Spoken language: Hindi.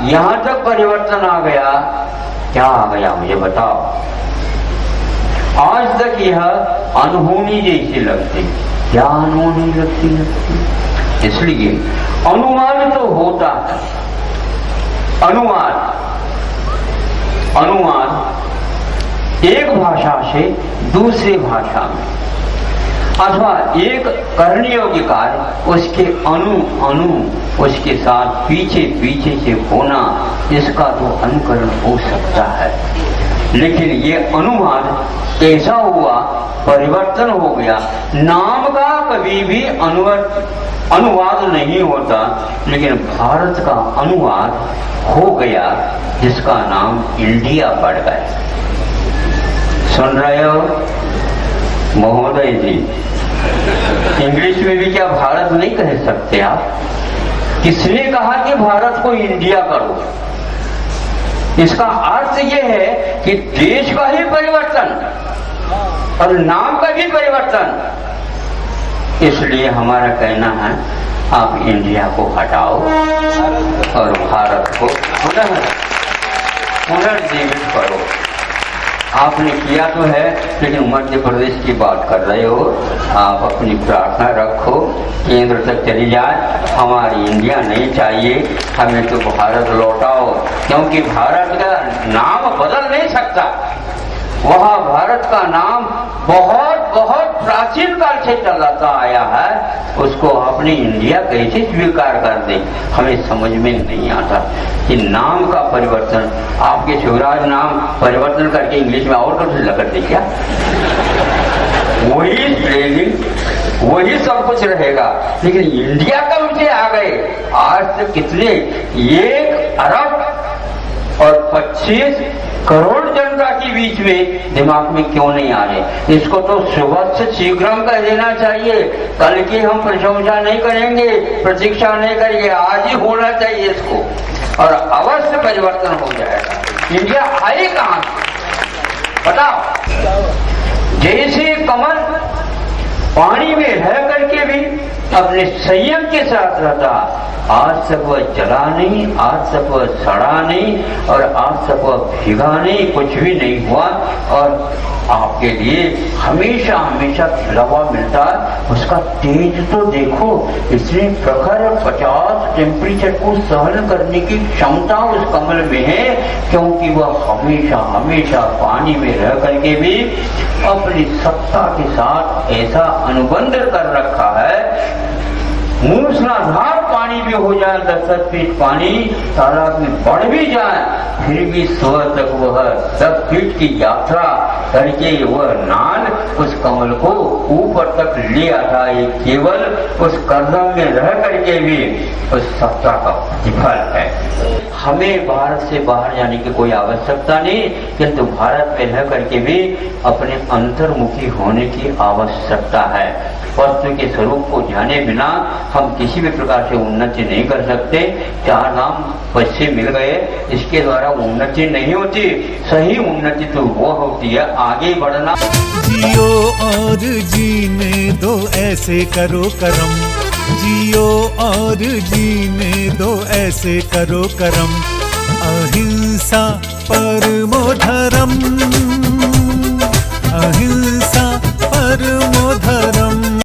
यहां तक परिवर्तन आ गया, क्या आ गया मुझे बताओ। आज तक यह अनहोनी जैसी लगती, क्या अनहोनी लगती। इसलिए अनुवाद तो होता है, अनुवाद एक भाषा से दूसरी भाषा में, अथवा एक करने योग्य कार्य उसके उसके साथ पीछे पीछे से होना, इसका तो अनुकरण हो सकता है। लेकिन ये अनुवाद ऐसा हुआ, परिवर्तन हो गया। नाम का कभी भी अनुवाद नहीं होता, लेकिन भारत का अनुवाद हो गया, जिसका नाम इंडिया पड़ गया। सुन रहे हो महोदय जी, इंग्लिश में भी क्या भारत नहीं कह सकते आप? किसने कहा कि भारत को इंडिया करो? इसका अर्थ यह है कि देश का ही परिवर्तन और नाम का भी परिवर्तन। इसलिए हमारा कहना है, आप इंडिया को हटाओ और भारत को पुनर्जीवित करो। आपने किया तो है, लेकिन मध्य प्रदेश की बात कर रहे हो। आप अपनी प्रार्थना रखो, केंद्र तक चली जाए। हमारी इंडिया नहीं चाहिए, हमें तो भारत लौटाओ, क्योंकि भारत का नाम बदल नहीं सकता। वहाँ भारत का नाम बहुत बहुत प्राचीन काल से चलाता आया है, उसको अपनी इंडिया कैसे स्वीकार कर दे, हमें समझ में नहीं आता कि नाम का परिवर्तन। आपके शिवराज नाम परिवर्तन करके इंग्लिश में और कुछ लगा दे क्या? वही स्पेलिंग, वही सब कुछ रहेगा, लेकिन इंडिया कब से आ गए? आज तक कितने 1 अरब और 25 करोड़ जनता के बीच में दिमाग में क्यों नहीं आ रहे? इसको तो सुबह शीघ्रम कर देना चाहिए। कल की हम प्रशंसा नहीं करेंगे, प्रतीक्षा नहीं करेंगे, आज ही होना चाहिए इसको, और अवश्य परिवर्तन हो जाएगा। इंडिया आए कहां से बताओ? जैसे कमल पानी में रह करके भी अपने संयम के साथ रहता, आज तक वह जला नहीं, आज तक वह सड़ा नहीं, और आज तक वह भीगा नहीं, कुछ भी नहीं हुआ, और आपके लिए हमेशा हमेशा खिला हुआ मिलता है। उसका तेज तो देखो, इसलिए प्रखर 50 टेम्परेचर को सहन करने की क्षमता उस कमल में है, क्योंकि वह हमेशा हमेशा पानी में रह करके भी अपनी सत्ता के साथ ऐसा अनुबंध कर रखा है। मूसलाधार पानी भी हो जाए, 10 फीट पानी तालाब में बढ़ भी जाए, फिर भी सुबह तक वह 10 फीट की यात्रा करके वह नाल उस कमल को ऊपर तक ले आता है। केवल उस कदम में रह करके भी उस सत्ता का प्रतिफल है। हमें भारत से बाहर जाने की कोई आवश्यकता नहीं, किंतु भारत में रह करके भी अपने अंतर्मुखी होने की आवश्यकता है। वस्तु के स्वरूप को जाने बिना हम किसी भी प्रकार से उन्नति नहीं कर सकते। 4 नाम पैसे मिल गए, इसके द्वारा उन्नति नहीं होती। सही उन्नति तो वो होती है आगे बढ़ना। जियो और जीने दो ऐसे करो करम, जियो और जीने दो ऐसे करो करम। अहिंसा परमो धर्म, अहिंसा परमो धर्म।